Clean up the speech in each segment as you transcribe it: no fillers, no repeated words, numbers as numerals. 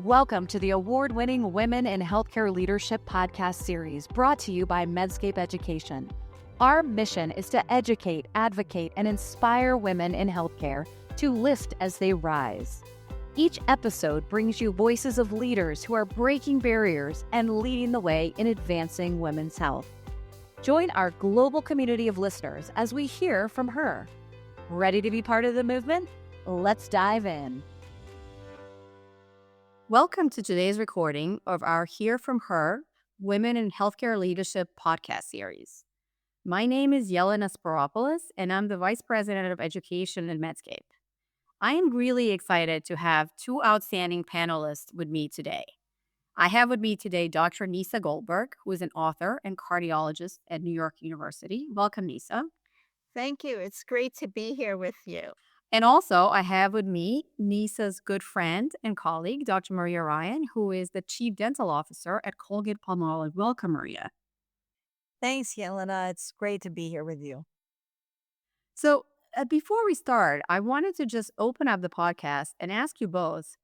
Welcome to the award-winning Women in Healthcare Leadership podcast series brought to you by Medscape Education. Our mission is to educate, advocate, and inspire women in healthcare to lift as they rise. Each episode brings you voices of leaders who are breaking barriers and leading the way in advancing women's health. Join our global community of listeners as we hear from her. Ready to be part of the movement? Let's dive in. Welcome to today's recording of our Hear From Her Women in Healthcare Leadership podcast series. My name is Yelena Sparopoulos, and I'm the Vice President of Education at Medscape. I am really excited to have two outstanding panelists with me today. I have with me today Dr. Nieca Goldberg, who is an author and cardiologist at New York University. Welcome, Nieca. Thank you. It's great to be here with you. And also, I have with me Nieca's good friend and colleague, Dr. Maria Ryan, who is the Chief Dental Officer at Colgate-Palmolive. Welcome, Maria. Thanks, Yelena. It's great to be here with you. So, before we start, I wanted to just open up the podcast and ask you both,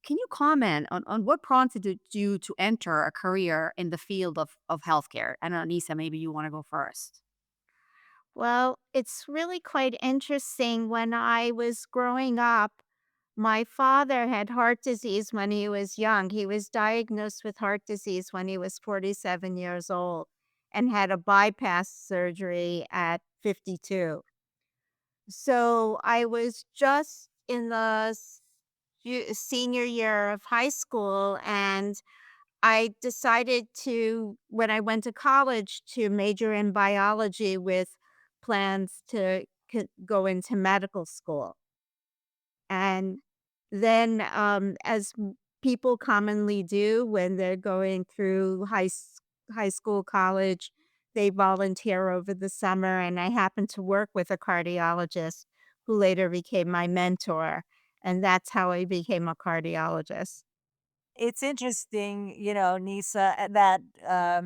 can you comment on what prompted you to enter a career in the field of healthcare? I don't know, Nieca, maybe you want to go first. Well, it's really quite interesting. When I was growing up, my father had heart disease when he was young. He was diagnosed with heart disease when he was 47 years old and had a bypass surgery at 52. So I was just in the senior year of high school, and I decided to, when I went to college, to major in biology with plans to go into medical school. And then, as people commonly do when they're going through high school, college, they volunteer over the summer. And I happened to work with a cardiologist who later became my mentor. And that's how I became a cardiologist. It's interesting, Nisa, that I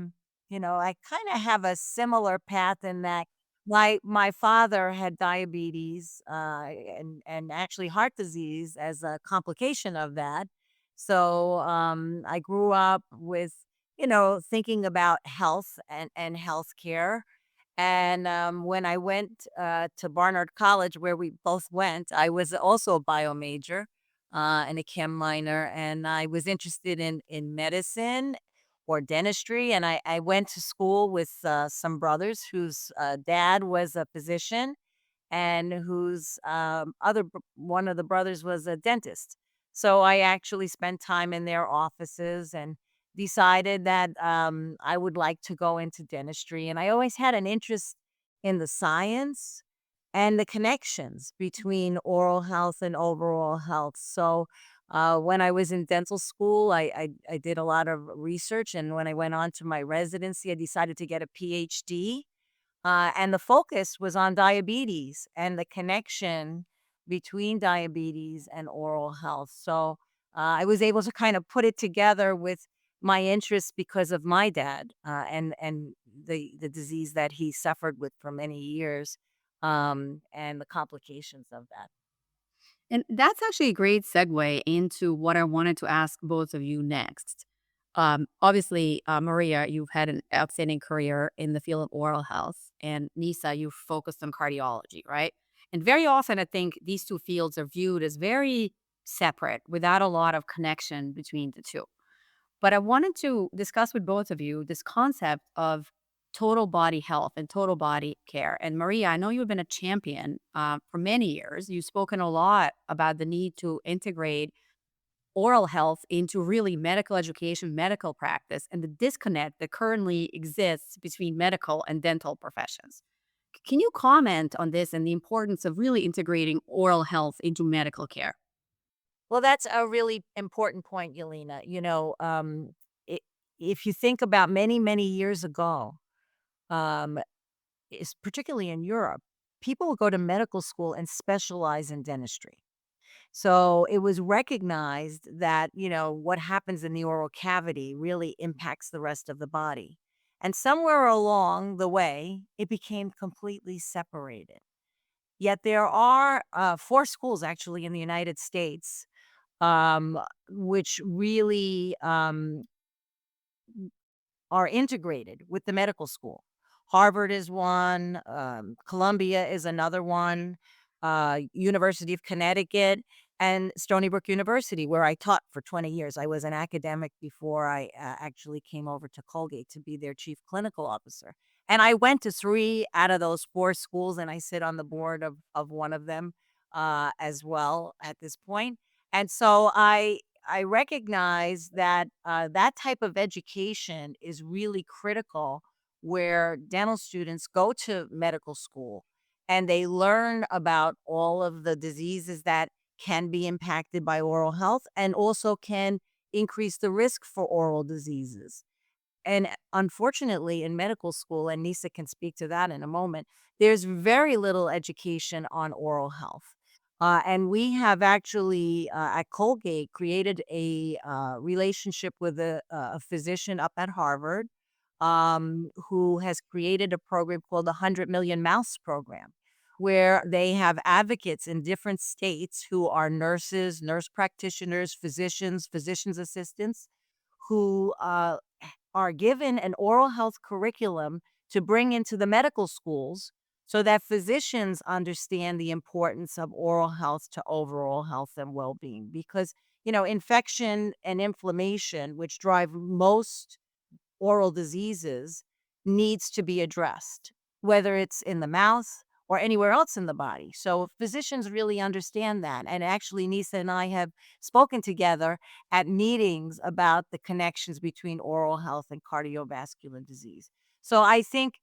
kind of have a similar path in that my father had diabetes and actually heart disease as a complication of that. So I grew up with thinking about health and healthcare. And when I went to Barnard College, where we both went, I was also a bio major and a chem minor, and I was interested in medicine or dentistry. And I went to school with some brothers whose dad was a physician and whose one of the brothers was a dentist. So I actually spent time in their offices and decided that I would like to go into dentistry. And I always had an interest in the science and the connections between oral health and overall health. So when I was in dental school, I did a lot of research. And when I went on to my residency, I decided to get a PhD. And the focus was on diabetes and the connection between diabetes and oral health. So I was able to kind of put it together with my interests because of my dad and the disease that he suffered with for many years and the complications of that. And that's actually a great segue into what I wanted to ask both of you next. Obviously, Maria, you've had an outstanding career in the field of oral health, and Nieca, you've focused on cardiology, right? And very often, I think these two fields are viewed as very separate, without a lot of connection between the two. But I wanted to discuss with both of you this concept of total body health and total body care. And Maria, I know you've been a champion for many years. You've spoken a lot about the need to integrate oral health into really medical education, medical practice, and the disconnect that currently exists between medical and dental professions. Can you comment on this and the importance of really integrating oral health into medical care? Well, that's a really important point, Yelena. I if you think about many, many years ago, um, is particularly in Europe, people would go to medical school and specialize in dentistry. So it was recognized that, what happens in the oral cavity really impacts the rest of the body. And somewhere along the way, it became completely separated. Yet there are 4 schools actually in the United States um, which really are integrated with the medical school. Harvard is one, Columbia is another one, University of Connecticut, and Stony Brook University, where I taught for 20 years. I was an academic before I actually came over to Colgate to be their chief clinical officer. And I went to three out of those four schools, and I sit on the board of one of them as well at this point. And so I recognize that that type of education is really critical where dental students go to medical school and they learn about all of the diseases that can be impacted by oral health and also can increase the risk for oral diseases. And unfortunately, in medical school, and Nisa can speak to that in a moment, there's very little education on oral health. And we have actually at Colgate created a relationship with a physician up at Harvard who has created a program called the 100 Million Mouse Program, where they have advocates in different states who are nurses, nurse practitioners, physicians, physician's assistants who are given an oral health curriculum to bring into the medical schools so that physicians understand the importance of oral health to overall health and well-being because infection and inflammation which drive most oral diseases needs to be addressed, whether it's in the mouth or anywhere else in the body. So physicians really understand that. And actually, Nisa and I have spoken together at meetings about the connections between oral health and cardiovascular disease. So I think,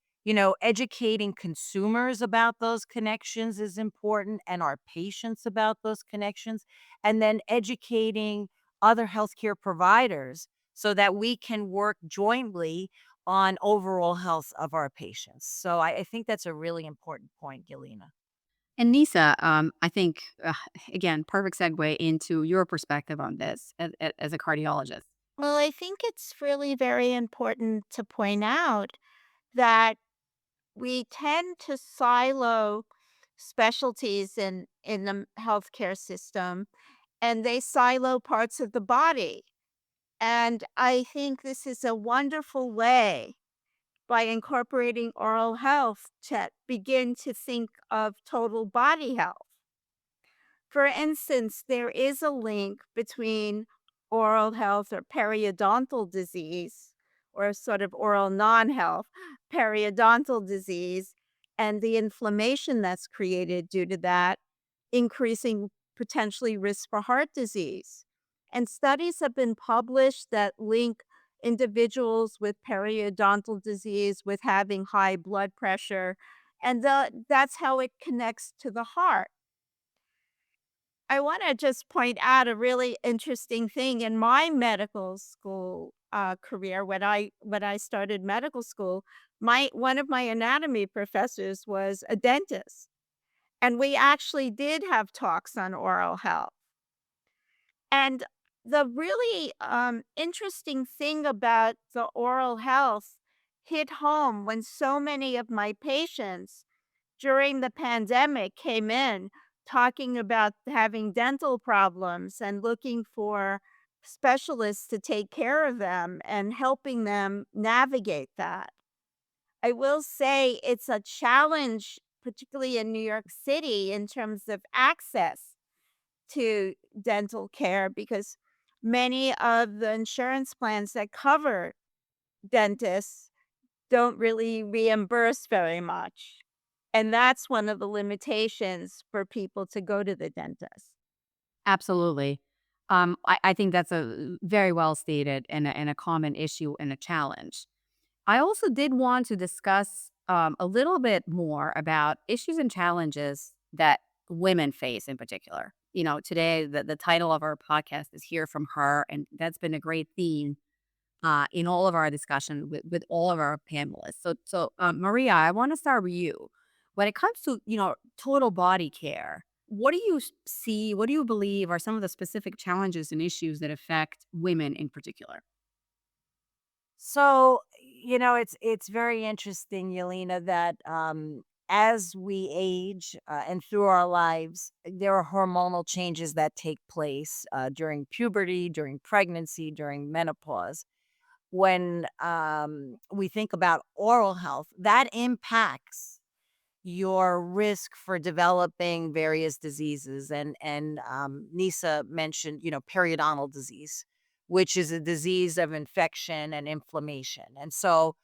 educating consumers about those connections is important and our patients about those connections, and then educating other healthcare providers so that we can work jointly on overall health of our patients. So I think that's a really important point, Galena. And Nisa, I think, again, perfect segue into your perspective on this as a cardiologist. Well, I think it's really very important to point out that we tend to silo specialties in the healthcare system, and they silo parts of the body. And I think this is a wonderful way by incorporating oral health to begin to think of total body health. For instance, there is a link between oral health or periodontal disease, or sort of oral non health, periodontal disease, and the inflammation that's created due to that, increasing potentially risk for heart disease. And studies have been published that link individuals with periodontal disease with having high blood pressure, and that's how it connects to the heart. I wanna just point out a really interesting thing in my medical school, career when I started medical school, my one of my anatomy professors was a dentist, and we actually did have talks on oral health. And the really, interesting thing about the oral health hit home when so many of my patients during the pandemic came in talking about having dental problems and looking for specialists to take care of them and helping them navigate that. I will say it's a challenge, particularly in New York City, in terms of access to dental care because many of the insurance plans that cover dentists don't really reimburse very much. And that's one of the limitations for people to go to the dentist. Absolutely. I think that's a very well stated and a common issue and a challenge. I also did want to discuss a little bit more about issues and challenges that women face in particular. Today, the title of our podcast is Hear from Her, and that's been a great theme in all of our discussion with all of our panelists. So, Maria, I want to start with you. When it comes to total body care, what do you see? What do you believe are some of the specific challenges and issues that affect women in particular? So, it's very interesting, Yelena, that as we age and through our lives, there are hormonal changes that take place during puberty, during pregnancy, during menopause. When we think about oral health, that impacts your risk for developing various diseases. And Nisa mentioned, periodontal disease, which is a disease of infection and inflammation. And so,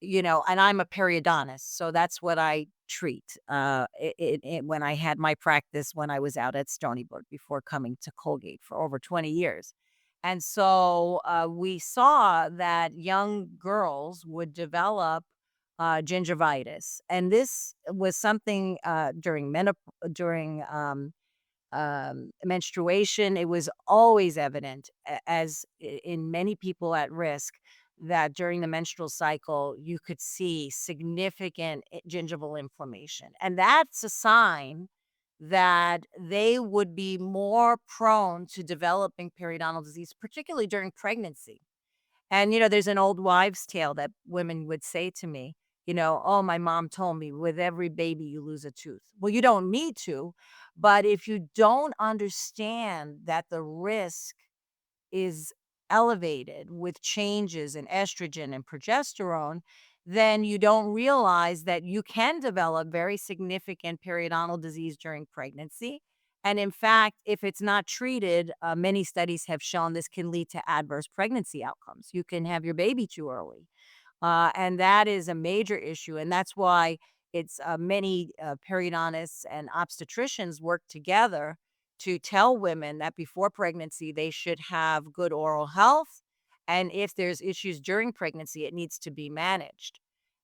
and I'm a periodontist, so that's what I treat. When I had my practice when I was out at Stony Brook before coming to Colgate for over 20 years. And so we saw that young girls would develop gingivitis, and this was something during menstruation. It was always evident, in many people at risk, that during the menstrual cycle you could see significant gingival inflammation, and that's a sign that they would be more prone to developing periodontal disease, particularly during pregnancy. And, there's an old wives' tale that women would say to me, "Oh, my mom told me with every baby you lose a tooth." Well, you don't need to, but if you don't understand that the risk is elevated with changes in estrogen and progesterone, then you don't realize that you can develop very significant periodontal disease during pregnancy. And in fact, if it's not treated, many studies have shown this can lead to adverse pregnancy outcomes. You can have your baby too early. And that is a major issue. And that's why it's many periodontists and obstetricians work together to tell women that before pregnancy, they should have good oral health. And if there's issues during pregnancy, it needs to be managed.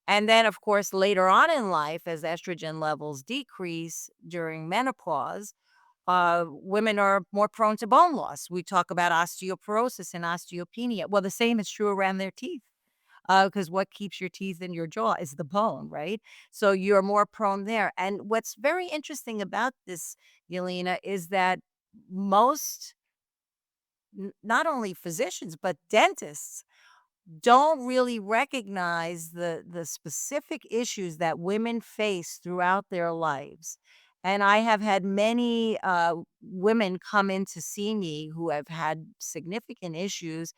And then, of course, later on in life, as estrogen levels decrease during menopause, women are more prone to bone loss. We talk about osteoporosis and osteopenia. Well, the same is true around their teeth, because what keeps your teeth in your jaw is the bone, right? So you're more prone there. And what's very interesting about this, Yelena, is that most, not only physicians, but dentists don't really recognize the specific issues that women face throughout their lives. And I have had many women come in to see me who have had significant issues,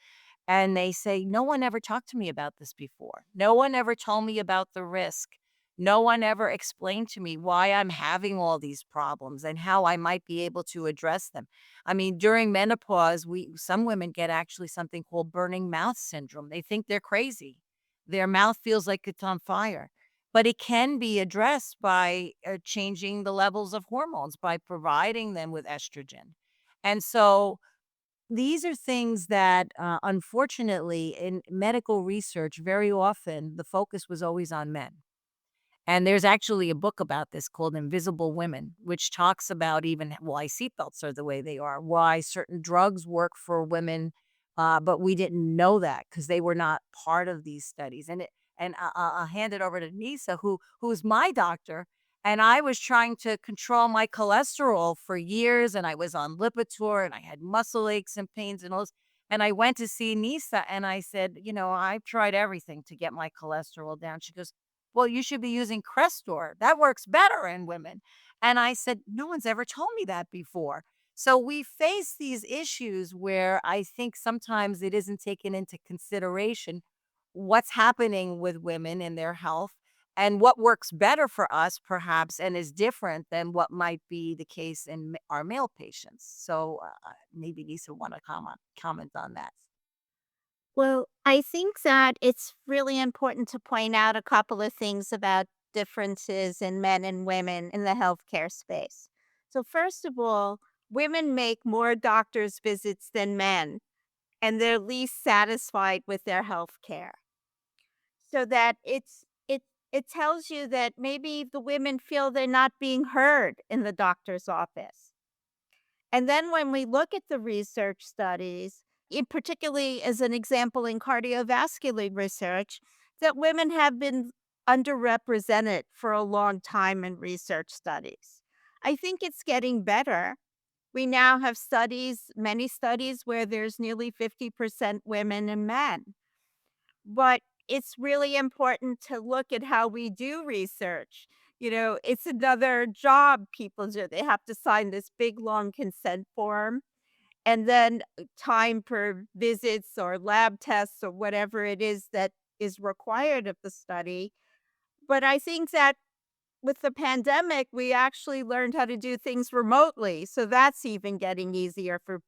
and they say, "No one ever talked to me about this before. No one ever told me about the risk. No one ever explained to me why I'm having all these problems and how I might be able to address them." I mean, during menopause, some women get actually something called burning mouth syndrome. They think they're crazy. Their mouth feels like it's on fire. But it can be addressed by changing the levels of hormones, by providing them with estrogen. And so these are things that, unfortunately, in medical research, very often the focus was always on men. And there's actually a book about this called Invisible Women, which talks about even why seatbelts are the way they are, why certain drugs work for women, but we didn't know that because they were not part of these studies. And I'll hand it over to Nisa, who's my doctor, and I was trying to control my cholesterol for years, and I was on Lipitor, and I had muscle aches and pains and all this. And I went to see Nisa, and I said, "I've tried everything to get my cholesterol down." She goes, "Well, you should be using Crestor. That works better in women." And I said, "No one's ever told me that before." So we face these issues where I think sometimes it isn't taken into consideration what's happening with women and their health and what works better for us, perhaps, and is different than what might be the case in our male patients. So maybe Lisa want to comment on that. Well, I think that it's really important to point out a couple of things about differences in men and women in the healthcare space. So, first of all, women make more doctor's visits than men, and they're least satisfied with their health care. So that it tells you that maybe the women feel they're not being heard in the doctor's office. And then when we look at the research studies, in particularly as an example in cardiovascular research, that women have been underrepresented for a long time in research studies. I think it's getting better. We now have studies, many studies where there's nearly 50% women and men. But it's really important to look at how we do research It's another job people do. They have to sign this big, long consent form, and then time for visits or lab tests or whatever it is that is required of the study. But I think that with the pandemic, we actually learned how to do things remotely, so that's even getting easier for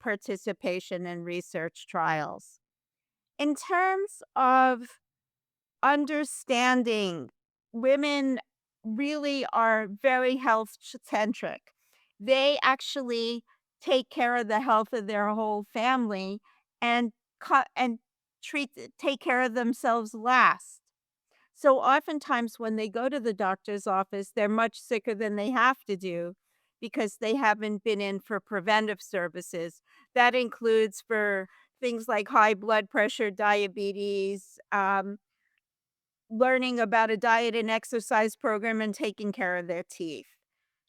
participation in research trials. In terms of understanding, women really are very health centric. They actually take care of the health of their whole family and and take care of themselves last. So oftentimes when they go to the doctor's office, they're much sicker than they have to do because they haven't been in for preventive services. That includes for things like high blood pressure, diabetes, learning about a diet and exercise program, and taking care of their teeth.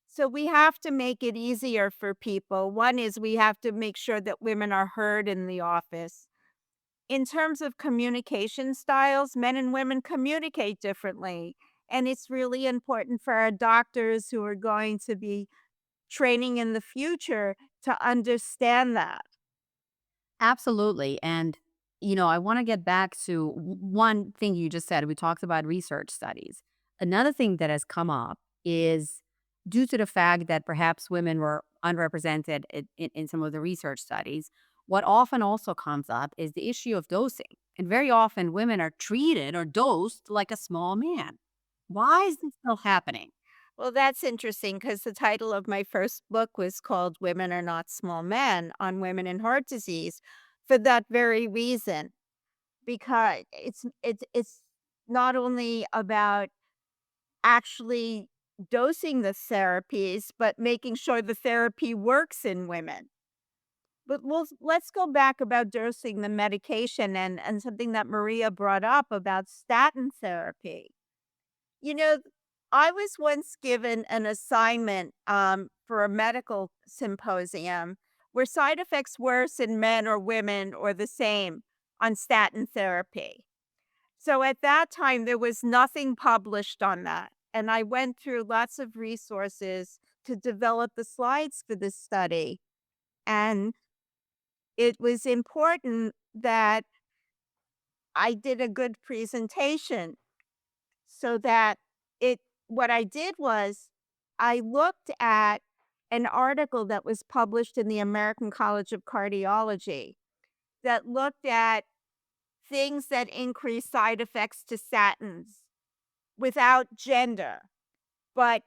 So we have to make it easier for people. One is we have to make sure that women are heard in the office. In terms of communication styles, men and women communicate differently. And it's really important for our doctors who are going to be training in the future to understand that. Absolutely. And, I want to get back to one thing you just said. We talked about research studies. Another thing that has come up is due to the fact that perhaps women were underrepresented in some of the research studies, what often also comes up is the issue of dosing. And very often women are treated or dosed like a small man. Why is this still happening? Well, that's interesting because the title of my first book was called Women Are Not Small Men on Women and Heart Disease for that very reason. Because it's not only about actually dosing the therapies, but making sure the therapy works in women. But let's go back about dosing the medication and something that Maria brought up about statin therapy. You know, I was once given an assignment for a medical symposium where side effects worse in men or women or the same on statin therapy. So at that time, there was nothing published on that. And I went through lots of resources to develop the slides for this study. And it was important that I did a good presentation so that it, what I did was I looked at an article that was published in the American College of Cardiology that looked at things that increase side effects to statins without gender. But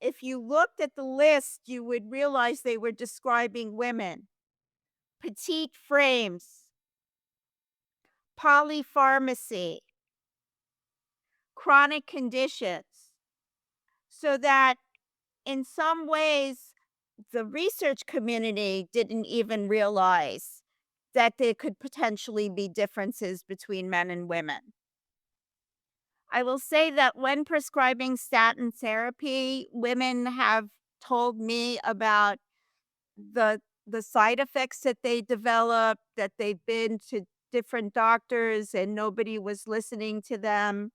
if you looked at the list, you would realize they were describing women, petite frames, polypharmacy, chronic conditions, so that in some ways, the research community didn't even realize that there could potentially be differences between men and women. I will say that when prescribing statin therapy, women have told me about the side effects that they develop, that they've been to different doctors and nobody was listening to them.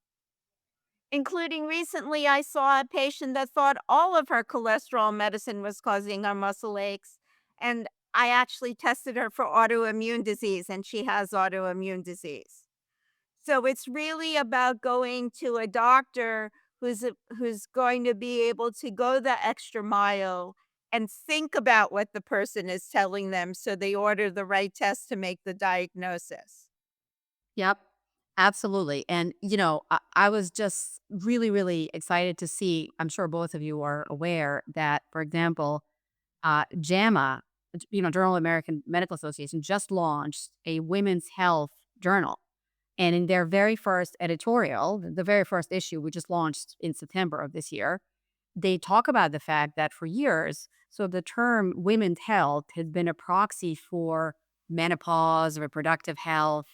Including recently, I saw a patient that thought all of her cholesterol medicine was causing her muscle aches. And I actually tested her for autoimmune disease, and she has autoimmune disease. So it's really about going to a doctor who's going to be able to go the extra mile and think about what the person is telling them so they order the right test to make the diagnosis. Yep, absolutely. And, I was just really, really excited to see. I'm sure both of you are aware that, for example, JAMA, Journal of American Medical Association, just launched a women's health journal. And in their very first editorial, the very first issue, we just launched in September of this year, they talk about the fact that for years, so the term women's health has been a proxy for menopause, reproductive health,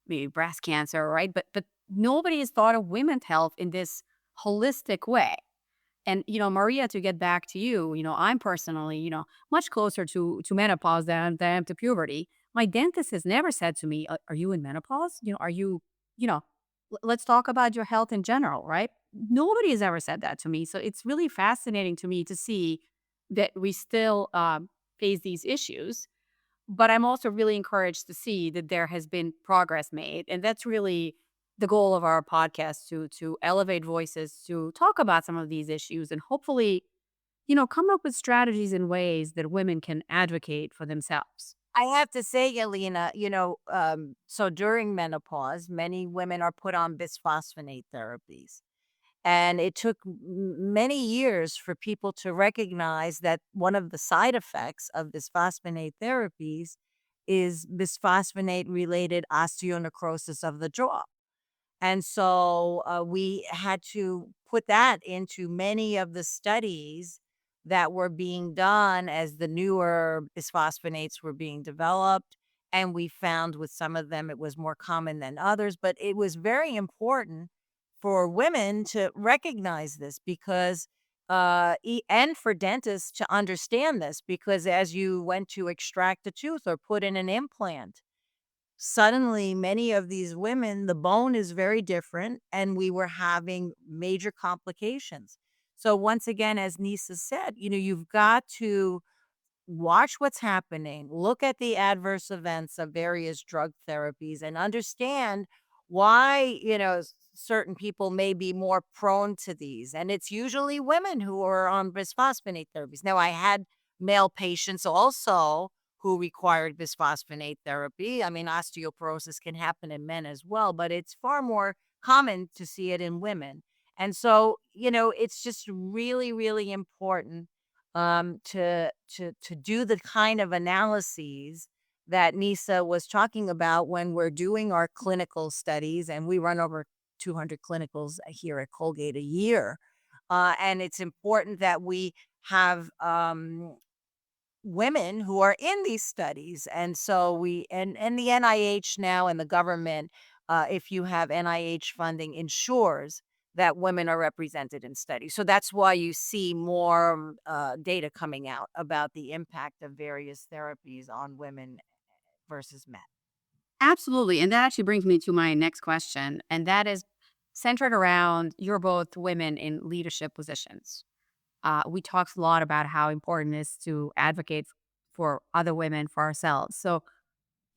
maybe breast cancer, right? But nobody has thought of women's health in this holistic way. And, Maria, to get back to you, I'm personally, much closer to menopause than to puberty. My dentist has never said to me, Are you in menopause? Are you, you know, Let's talk about your health in general, right? Nobody has ever said that to me. So it's really fascinating to me to see that we still face these issues. But I'm also really encouraged to see that there has been progress made. And that's really the goal of our podcast, to elevate voices, to talk about some of these issues, and hopefully, come up with strategies and ways that women can advocate for themselves. I have to say, Yelena, so during menopause, many women are put on bisphosphonate therapies. And it took many years for people to recognize that one of the side effects of bisphosphonate therapies is bisphosphonate related osteonecrosis of the jaw. And so we had to put that into many of the studies that were being done as the newer bisphosphonates were being developed. And we found with some of them it was more common than others. But it was very important for women to recognize this because, and for dentists to understand this, because as you went to extract a tooth or put in an implant, suddenly many of these women, the bone is very different and we were having major complications. So once again, as Nisa said, you've got to watch what's happening, look at the adverse events of various drug therapies, and understand why, certain people may be more prone to these. And it's usually women who are on bisphosphonate therapies. Now, I had male patients also who required bisphosphonate therapy. I mean, osteoporosis can happen in men as well, but it's far more common to see it in women. And so, it's just really, really important to do the kind of analyses that Nisa was talking about when we're doing our clinical studies, and we run over 200 clinicals here at Colgate a year. And it's important that we have women who are in these studies. And so and the NIH now and the government, if you have NIH funding, ensures that women are represented in studies. So that's why you see more data coming out about the impact of various therapies on women versus men. Absolutely. And that actually brings me to my next question. And that is centered around, you're both women in leadership positions. We talked a lot about how important it is to advocate for other women, for ourselves. So,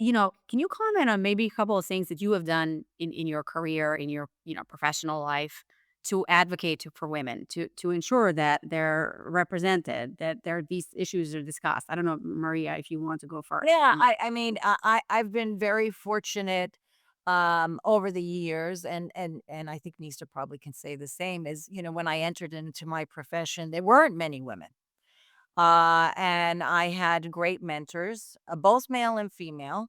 can you comment on maybe a couple of things that you have done in your career, in your, professional life, to advocate for women, to ensure that they're represented, that these issues are discussed? I don't know, Maria, if you want to go first. Yeah, I mean, I've been very fortunate over the years, and I think Nisa probably can say the same. Is when I entered into my profession, there weren't many women, and I had great mentors, both male and female,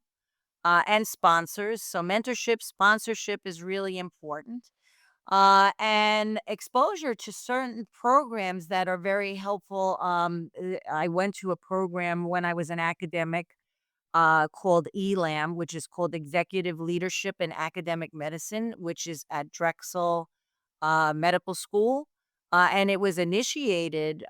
and sponsors. So mentorship, sponsorship is really important, and exposure to certain programs that are very helpful. I went to a program when I was an academic called ELAM, which is called Executive Leadership in Academic Medicine, which is at Drexel Medical School. And it was initiated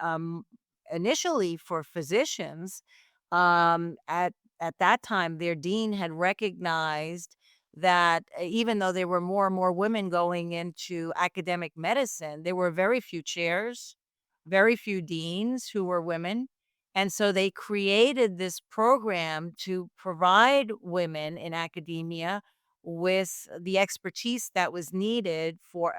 initially for physicians. At that time, their dean had recognized that even though there were more and more women going into academic medicine, there were very few chairs, very few deans who were women. And so they created this program to provide women in academia with the expertise that was needed for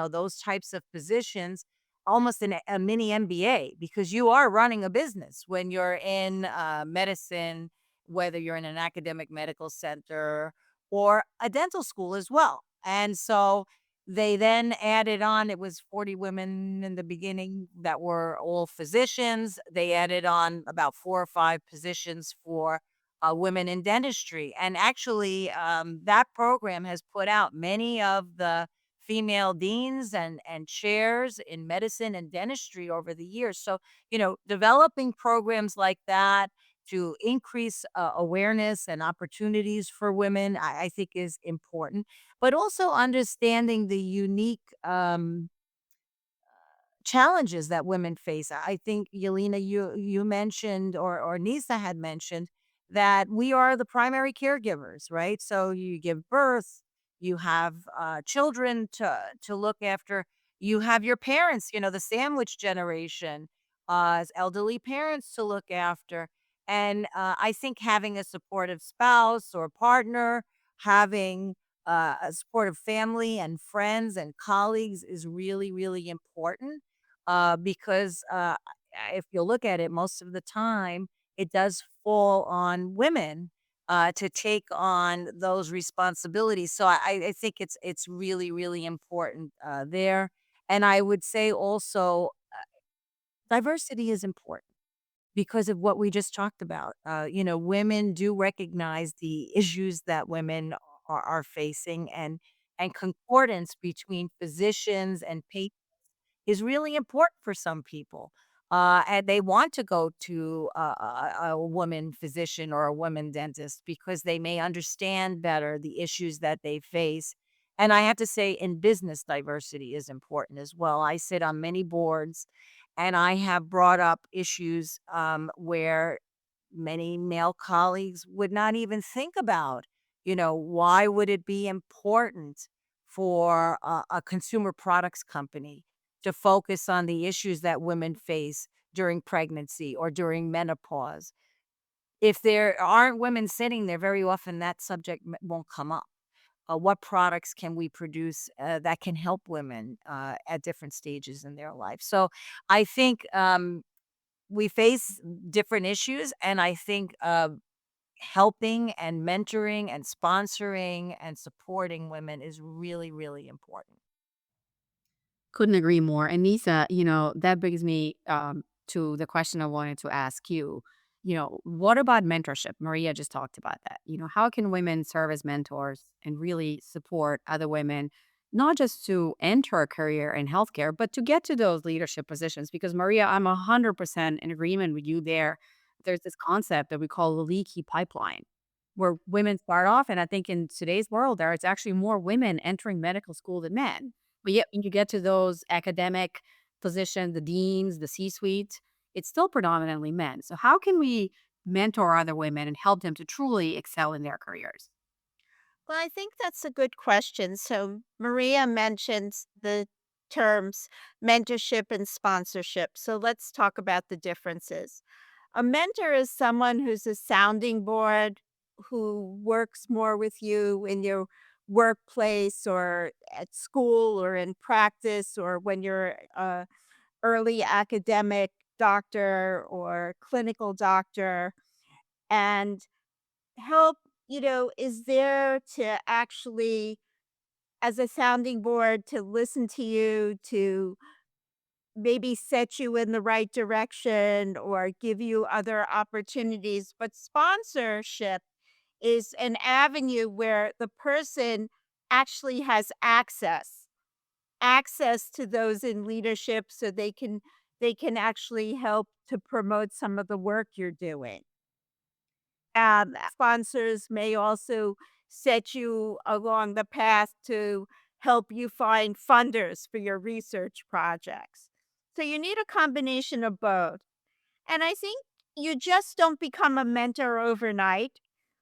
those types of positions, almost a mini MBA, because you are running a business when you're in medicine, whether you're in an academic medical center or a dental school as well. And so they then added on, it was 40 women in the beginning that were all physicians. They added on about 4 or 5 positions for women in dentistry. And actually, that program has put out many of the female deans and chairs in medicine and dentistry over the years. So, developing programs like that to increase awareness and opportunities for women, I think is important, but also understanding the unique challenges that women face. I think Yelena, you mentioned, or Nisa had mentioned, that we are the primary caregivers, right? So you give birth, you have children to look after, you have your parents, the sandwich generation, as elderly parents to look after. And I think having a supportive spouse or partner, having a supportive family and friends and colleagues is really, really important because if you look at it, most of the time, it does fall on women to take on those responsibilities. So I think it's really, really important there. And I would say also diversity is important because of what we just talked about. Women do recognize the issues that women are facing, and concordance between physicians and patients is really important for some people. And they want to go to a woman physician or a woman dentist because they may understand better the issues that they face. And I have to say, in business, diversity is important as well. I sit on many boards, and I have brought up issues where many male colleagues would not even think about. Why would it be important for a consumer products company to focus on the issues that women face during pregnancy or during menopause? If there aren't women sitting there, very often that subject won't come up. What products can we produce that can help women at different stages in their life? So I think we face different issues, and I think helping and mentoring and sponsoring and supporting women is really, really important. Couldn't agree more. And Nisa, that brings me to the question I wanted to ask you. What about mentorship? Maria just talked about that. How can women serve as mentors and really support other women, not just to enter a career in healthcare, but to get to those leadership positions? Because Maria, I'm 100% in agreement with you there. There's this concept that we call the leaky pipeline, where women start off. And I think in today's world, there it's actually more women entering medical school than men, but yet when you get to those academic positions, the deans, the C-suite, it's still predominantly men. So how can we mentor other women and help them to truly excel in their careers? Well, I think that's a good question. So, Maria mentions the terms mentorship and sponsorship. So, let's talk about the differences. A mentor is someone who's a sounding board, who works more with you in your workplace or at school or in practice or when you're a early academic doctor or clinical doctor, and help, is there to actually, as a sounding board, to listen to you, to maybe set you in the right direction or give you other opportunities. But sponsorship is an avenue where the person actually has access to those in leadership so they can actually help to promote some of the work you're doing. Sponsors may also set you along the path to help you find funders for your research projects. So you need a combination of both. And I think you just don't become a mentor overnight,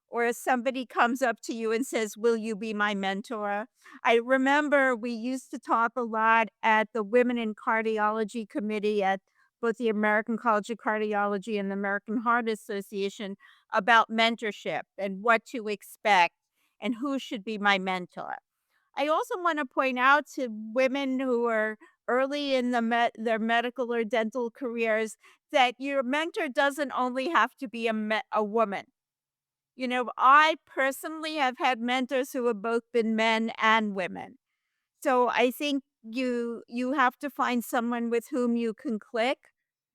or if somebody comes up to you and says, "Will you be my mentor?" I remember we used to talk a lot at the Women in Cardiology Committee at both the American College of Cardiology and the American Heart Association about mentorship and what to expect and who should be my mentor. I also want to point out to women who are early in their medical or dental careers that your mentor doesn't only have to be a woman. I personally have had mentors who have both been men and women. So I think you have to find someone with whom you can click,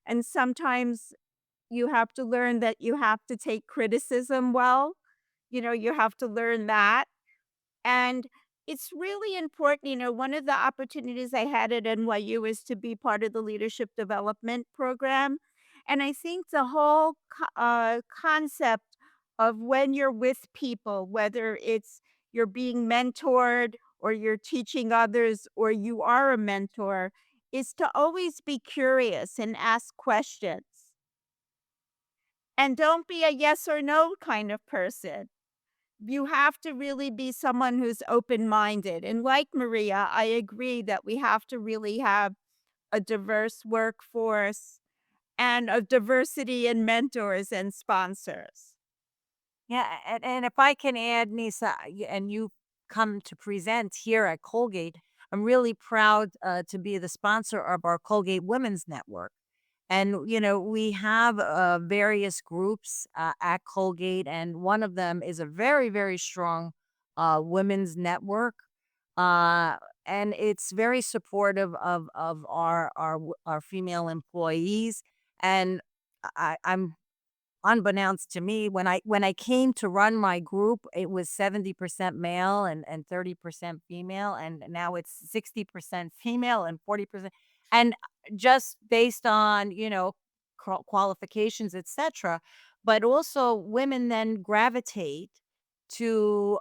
and sometimes you have to learn that you have to take criticism well. You have to learn that, and it's really important. One of the opportunities I had at NYU is to be part of the leadership development program. And I think the whole concept of when you're with people, whether it's you're being mentored or you're teaching others or you are a mentor, is to always be curious and ask questions. And don't be a yes or no kind of person. you have to really be someone who's open-minded, and like Maria, I agree that we have to really have a diverse workforce and a diversity in mentors and sponsors. Yeah, and if I can add, Nisa, and you come to present here at Colgate, I'm really proud to be the sponsor of our Colgate Women's Network. And, we have various groups at Colgate, and one of them is a very, very strong women's network. Uh, and it's very supportive of our female employees. And I'm unbeknownst to me, when I came to run my group, it was 70% male and 30% female, and now it's 60% female and 40%. And just based on, qualifications, etc. But also women then gravitate to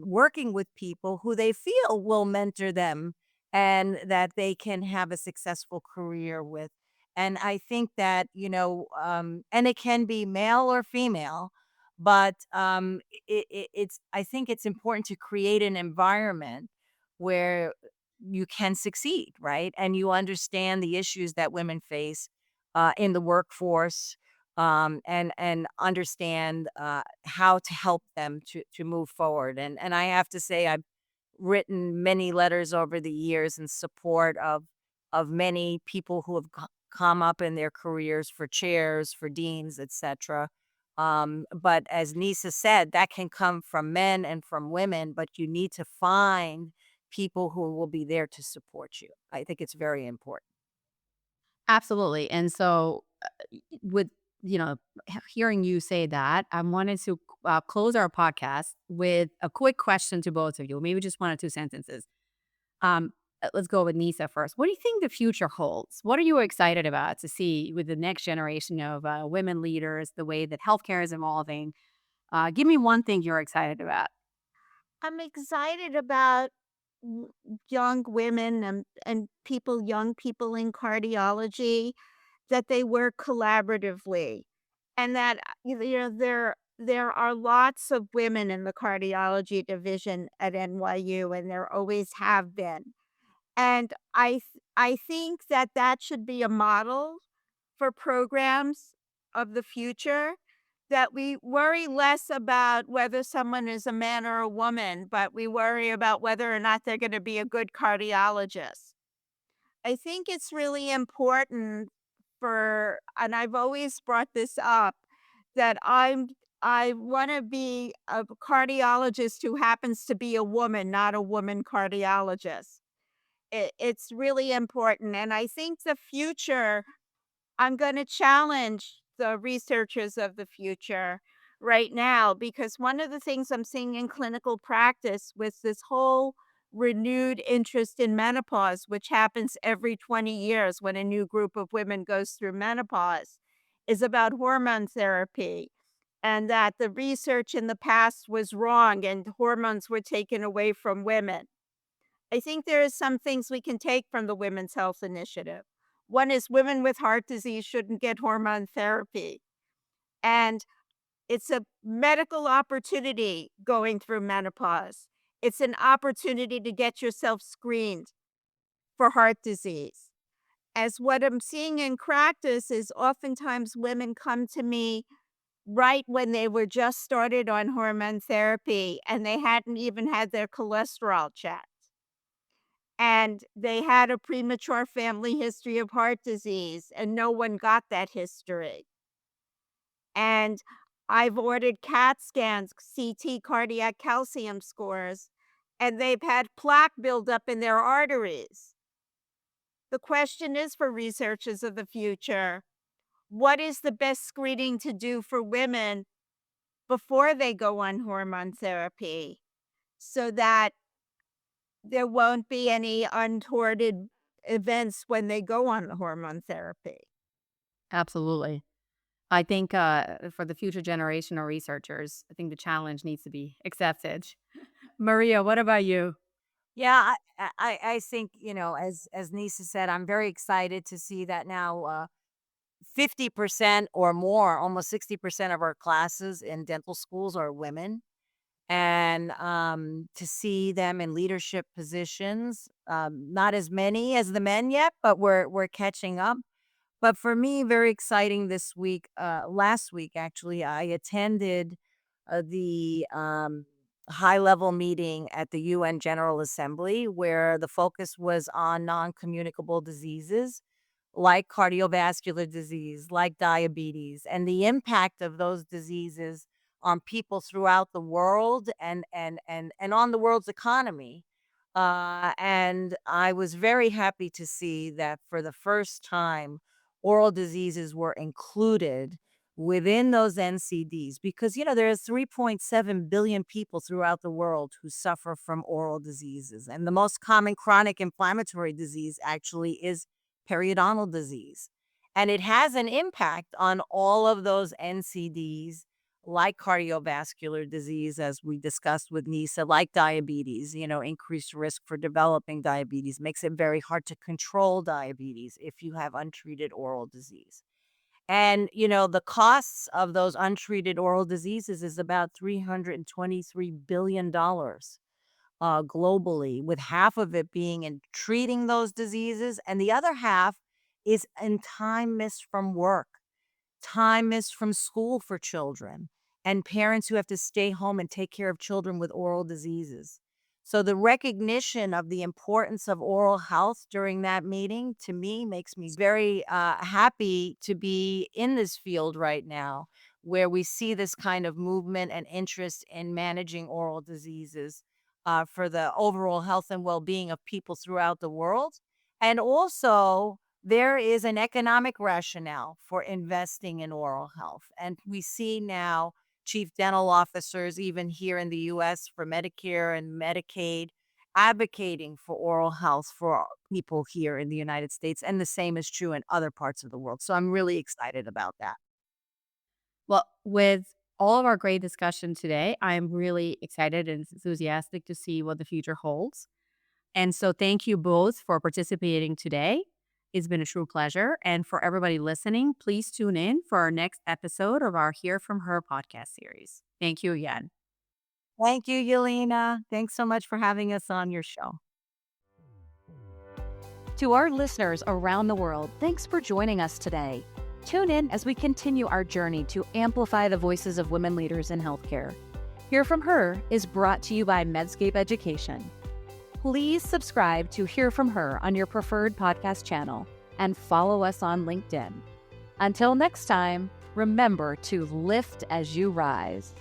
working with people who they feel will mentor them and that they can have a successful career with. And I think that, and it can be male or female, but I think it's important to create an environment where you can succeed, right? And you understand the issues that women face in the workforce, and understand how to help them to move forward. And I have to say, I've written many letters over the years in support of many people who have come up in their careers for chairs, for deans, etc. But as Nisa said, that can come from men and from women, but you need to find people who will be there to support you. I think it's very important. Absolutely. And so, with hearing you say that, I wanted to close our podcast with a quick question to both of you, maybe just one or two sentences. Let's go with Nisa first. What do you think the future holds? What are you excited about to see with the next generation of women leaders, the way that healthcare is evolving? Give me one thing you're excited about. I'm excited about young women and young people in cardiology, that they work collaboratively, and that there are lots of women in the cardiology division at NYU, and there always have been. And I think that that should be a model for programs of the future, that we worry less about whether someone is a man or a woman, but we worry about whether or not they're gonna be a good cardiologist. I think it's really important for, and I've always brought this up, that I wanna be a cardiologist who happens to be a woman, not a woman cardiologist. It's really important, and I think the future, I'm gonna challenge the researchers of the future right now, because one of the things I'm seeing in clinical practice with this whole renewed interest in menopause, which happens every 20 years when a new group of women goes through menopause, is about hormone therapy, and that the research in the past was wrong and hormones were taken away from women. I think there are some things we can take from the Women's Health Initiative. One is women with heart disease shouldn't get hormone therapy. And it's a medical opportunity going through menopause. It's an opportunity to get yourself screened for heart disease. As what I'm seeing in practice is oftentimes women come to me right when they were just started on hormone therapy and they hadn't even had their cholesterol checked. And they had a premature family history of heart disease, and no one got that history. And I've ordered CAT scans, CT cardiac calcium scores, and they've had plaque buildup in their arteries. The question is for researchers of the future, what is the best screening to do for women before they go on hormone therapy so that there won't be any untoward events when they go on the hormone therapy? Absolutely. I think for the future generation of researchers, I think the challenge needs to be accepted. Maria, what about you? Yeah, I think, as Nisa said, I'm very excited to see that now 50% or more, almost 60% of our classes in dental schools are women. and to see them in leadership positions. Not as many as the men yet, but we're catching up. But for me, very exciting this week. Last week, actually, I attended the high level meeting at the UN General Assembly where the focus was on non communicable diseases like cardiovascular disease, like diabetes, and the impact of those diseases on people throughout the world and on the world's economy. And I was very happy to see that for the first time, oral diseases were included within those NCDs because there's 3.7 billion people throughout the world who suffer from oral diseases, and the most common chronic inflammatory disease actually is periodontal disease. And it has an impact on all of those NCDs, like cardiovascular disease, as we discussed with Nisa, like diabetes, increased risk for developing diabetes, makes it very hard to control diabetes if you have untreated oral disease. And, the costs of those untreated oral diseases is about $323 billion globally, with half of it being in treating those diseases, and the other half is in time missed from work, time missed from school for children, and parents who have to stay home and take care of children with oral diseases. So, the recognition of the importance of oral health during that meeting to me makes me very happy to be in this field right now, where we see this kind of movement and interest in managing oral diseases for the overall health and well being of people throughout the world. And also, there is an economic rationale for investing in oral health. And we see now chief dental officers, even here in the US, for Medicare and Medicaid, advocating for oral health for people here in the United States. And the same is true in other parts of the world. So I'm really excited about that. Well, with all of our great discussion today, I'm really excited and enthusiastic to see what the future holds. And so thank you both for participating today. It's been a true pleasure. And for everybody listening, please tune in for our next episode of our Hear From Her podcast series. Thank you again. Thank you, Yelena. Thanks so much for having us on your show. To our listeners around the world, thanks for joining us today. Tune in as we continue our journey to amplify the voices of women leaders in healthcare. Hear From Her is brought to you by Medscape Education. Please subscribe to Hear From Her on your preferred podcast channel and follow us on LinkedIn. Until next time, remember to lift as you rise.